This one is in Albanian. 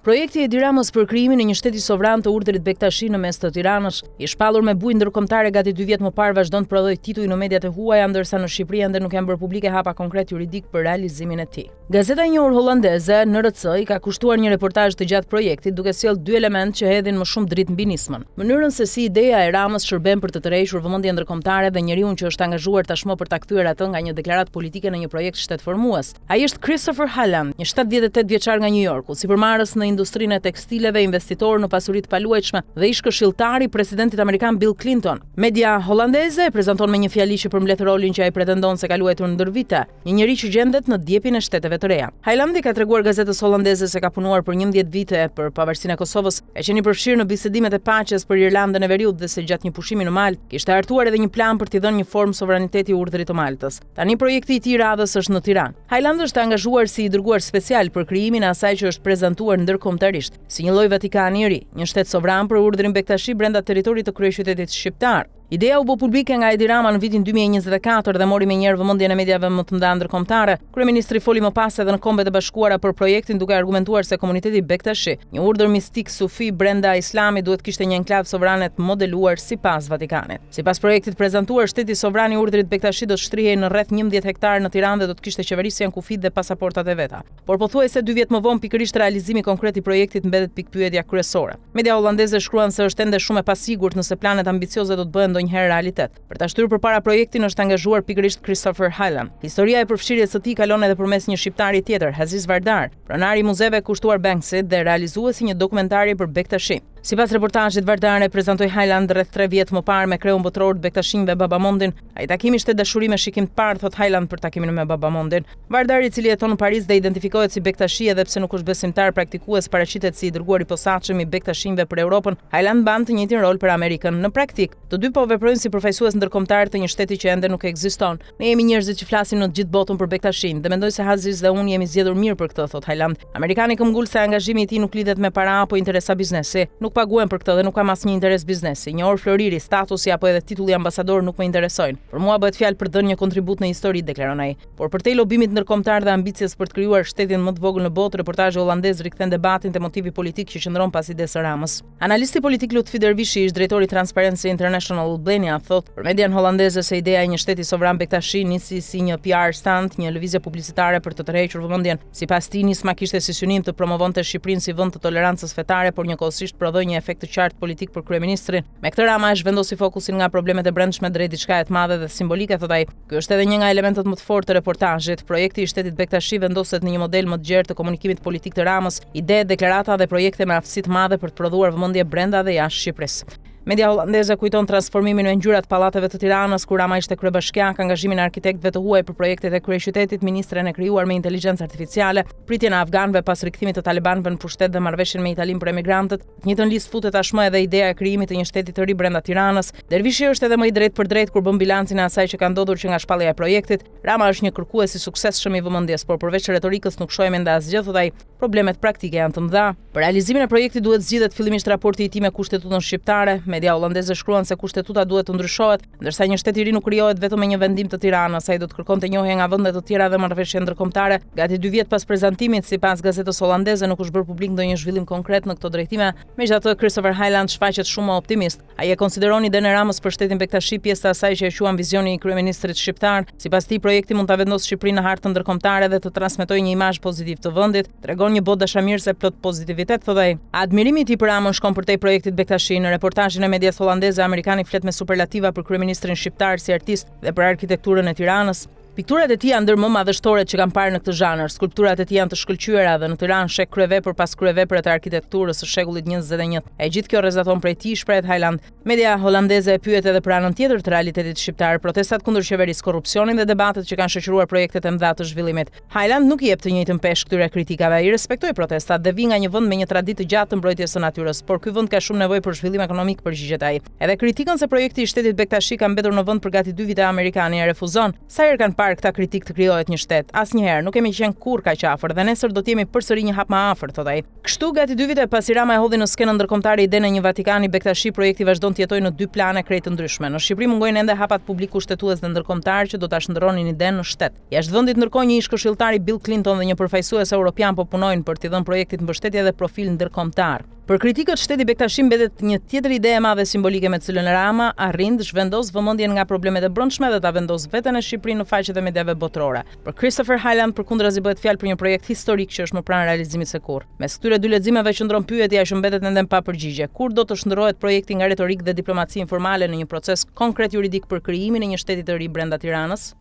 Projekti Edi Ramës për krijimin e një shteti sovran të urdhrit Bektashi në mes të Tiranës, i shpallur me bujë ndërkombëtare gati 2 vjet më parë, vazhdon të prodhojë tituj në mediat e huaja, ndërsa në Shqipëri ende nuk janë bërë publike hapa konkret juridik për realizimin e tij. Gazeta e njohur holandeze NRC i ka kushtuar një reportazh të gjatë projektit, duke sjellë 2 elementë që hedhin më shumë dritë mbi nismën: mënyrën se si ideja e Ramës shërben për të tërhequr vëmendjen ndërkombëtare dhe njeriu që është angazhuar tashmë për ta kthyer atë nga një deklaratë politike në një projekt shtetformues. Ai është Christopher Highland, një 78 vjeçar nga New Yorku, sipërmarrës në industrinë e tekstileve, investitor në pasuri të paluajtshme dhe ish këshilltar i presidentit amerikan Bill Clinton. Media holandeze e prezanton me një fjali që përmbledh rolin që ai pretendon se ka luajtur ndër vite, një njerëz që gjendet në djepin e shteteve të reja. Highlandi ka treguar gazetës holandeze se ka punuar për 11 vite për pavarësinë e Kosovës, e qenë i përfshirë në bisedimet e paqes për Irlandën e Veriut dhe se gjatë një pushimi në Maltë kishte hartuar edhe një plan për t'i dhënë një formë sovraniteti urdhrit të Maltës. Tani projekti i tij radhës është në Tiranë. Highland është angazhuar si i dërguar special për krijimin e asaj që është prezantuar ndërkombëtarisht si një lloj Vatikani i ri, një shtet sovran për urdhrin Bektashi brenda territorit të kryeqytetit shqiptar. Ideja u bë publike nga Edi Rama në vitin 2024 dhe mori menjëherë vëmendjen e mediave më të mëdha ndërkombëtare. Kryeministri foli më pas edhe në Kombet e Bashkuara për projektin, duke argumentuar se komuniteti Bektashi, një urdhër mistik sufi brenda Islamit, duhet kishte një enklav sovrane të modeluar sipas Vatikanit. Sipas projektit prezantuar, shteti sovran i urdhrit Bektashi do të shtrihej në rreth 11 hektar në Tiranë dhe do të kishte qeverisjen, kufit dhe pasaportat e veta. Por pothuajse 2 vjet më vonë pikërisht realizimi konkret i projektit mbetet pikpyetja kryesore. Media holandeze shkruan se është ende shumë e pasigurt nëse planet ambicioze do të bëhen ndonjëherë realitet. Për ta shtyrë përpara projektin është angazhuar pikërisht Christopher Highland. Historia e përfshirjes së tij kalon edhe përmes një shqiptari tjetër, Aziz Vardar, pronari i muzeve kushtuar Banksit dhe realizuesi një dokumentari për Bektashi. Sipas reportazhit, Vardar e prezantoi Highland rreth 3 vjet më parë me kreun botror të Bektashinjve Babamondin. Ai takimi ishte dashuri me shikim të parë, thot Highland për takimin me Babamondin. Vardar, i cili jeton në Paris dhe identifikohet si Bektashi edhe pse nuk është besimtar praktikues, paraqitet si i dërguar i posaçëm i Bektashinjve për Europën. Highland mban të njëjtin rol për Amerikën. Në praktik, të dy po veprojnë si përfaqësues ndërkombëtar të një shteti që ende nuk ekziston. Ne jemi njerëzit që flasim në të gjithë botën për Bektashin dhe mendoj se Aziz dhe unë jemi zgjedhur mirë për këtë, thot Highland. Amerikani këmbgul se angazhimi i tij nuk lidhet me para apo interesa biznesi. Nuk paguhen për këtë dhe nuk kam asnjë interes biznesi. Një orë floriri, statusi apo edhe titulli ambasador nuk më interesojnë. Për mua bëhet fjalë për dhënë një kontribut në histori, deklaron ai. Por për te lobimit ndërkombëtar dhe ambicjes për të krijuar shtetin më të vogël në botë, reportazhi holandez rikthen debatin te motivi politik që qëndron pas idesë së Ramës. Analisti politik Lutfi Dervishi, ish drejtori Transparency International Albania, thot për median holandeze se ideja e një shteti sovran Bektashi nisi si një PR stunt, një lëvizje publicitare për të tërhequr vëmendjen. Sipas tij, nisma kishte si synim të promovonte Shqipërinë si vend të tolerancës fetare, por njëkohësisht prodhoi një efekt të qartë politik për kryeministrin. Me këtë Rama është vendosi fokusin nga problemet e brendshme drejt diçka të madhe dhe simbolike, thot ai. Ky është edhe një nga elementet më të fortë të reportazhit. Projekti i shtetit Bektashi vendoset në një model më të gjerë të komunikimit politik të Ramës, ide, deklarata dhe projekte me aftësi të madhe për të prodhuar vëmendje brenda dhe jashtë Shqipërisë. Media holandeze kujton transformimin në ngjyrat pallateve të Tiranës kur Rama ishte kryebashkiak, angazhimin e arkitektëve të huaj për projektet e kryeqytetit, ministren e krijuar me inteligjencë artificiale, pritjen e afganëve pas rikthimit të talibanëve në pushtet dhe marrëveshjen me Italinë për emigrantët. Në njëjtën listë futet tashmë edhe ideja e krijimit të një shteti të ri brenda Tiranës. Dervishi është edhe më i drejtë për drejt kur bën bilancin e asaj që ka ndodhur që nga shpallja e projektit. Rama është një kërkues i suksesshëm i vëmendjes, por përveç retorikës nuk shohim ende asgjë, thot ai. Problemet praktike janë të mëdha. Për realizimin e projektit duhet zgjidhet fillimisht raporti i tij me kushtetutën shqiptare. Media holandeze shkruan se kushtetuta duhet të ndryshohet, ndërsa një shtet i ri nuk krijohet vetëm me një vendim të Tiranës, ai do të kërkonte njohje nga vende të tjera dhe marrëveshje ndërkombëtare. Gati 2 vjet pas prezantimit, sipas gazetës holandeze, nuk është bërë publik ndonjë zhvillim konkret në këto drejtime. Megjithatë, Christopher Highland shfaqet shumë më optimist. Ai e konsideron idenë e Ramës për shtetin Bektashi pjesë të asaj që e quan vizioni i kryeministrit shqiptar. Sipas tij, projekti mund ta vendosë Shqipërinë në hartën ndërkombëtare dhe të transmetojë një imazh pozitiv të vendit. Tregon një botë dashamirëse plot pozitivitet, thot ai. Admirimi i tij për Ramën shkon përtej projektit Bektashi. Në reportazhin e medias holandeze, amerikani flet me superlativa për kryeministrin shqiptar si artist dhe për arkitekturën e Tiranës. Pikturat e tij janë ndër më madhështoret që kam parë në këtë zhanër. Skulpturat e tij janë të shkëlqyera dhe në Tiranë sheh kryevepër pas kryevepër të arkitekturës së shekullit 21. E gjithë kjo rrezaton prej tij, shprehet Highland. Media holandeze e pyet edhe për anën tjetër të realitetit shqiptar, protestat kundër qeverisë, korrupsionin dhe debatet që kanë shoqëruar projektet e mëdha të zhvillimit. Highland nuk i jep të njëjtën peshë këtyre kritikave, i respektoi protestat dhe vi nga një vend me një traditë të gjatë të mbrojtjes së natyrës, por ky vend ka shumë nevojë për zhvillim ekonomik, përgjigjet ai. Edhe kritikën se projekti i shtetit Bektashi ka mbetur në vend për gati 2 vite amerikani e refuzon. Sa herë kanë parë këta kritik të krijohet një shtet. Asnjëherë nuk kemi qenë kurrë kaq afër dhe nesër do të jemi përsëri një hap më afër, thotë ai. Kështu gati 2 vite pasi Rama e hodhi në skenën ndërkombëtare idenë e një Vatikani Bektashi, projekti vazhdon të jetojë në 2 plane krejt të ndryshme. Në Shqipëri mungojnë ende hapat publik kushtetues dhe ndërkombëtar që do ta shndërronin idenë në shtet. Jashtë vendit ndërkohë një ish-këshilltari Bill Clinton dhe një përfaqësues europian po punojnë për t'i dhënë projektit mbështetje dhe profil ndërkombëtar. Për kritikët, shteti Bektashi mbetet një tjetër ide e madhe simbolike me cilën Rama arrin të zhvendos vëmendjen nga problemet e brendshme dhe ta vendos veten e Shqipërinë në faqet e mediave botërore. Për Christopher Highland, përkundrazi bëhet fjalë për një projekt historik që është më pranë realizimit se kurrë. Mes këtyre 2 leximeve qëndron pyetja që mbetet ende pa përgjigje: kur do të shndërrohet projekti nga retorikë dhe diplomaci informale në një proces konkret juridik për krijimin e një shteti të ri brenda Tiranës?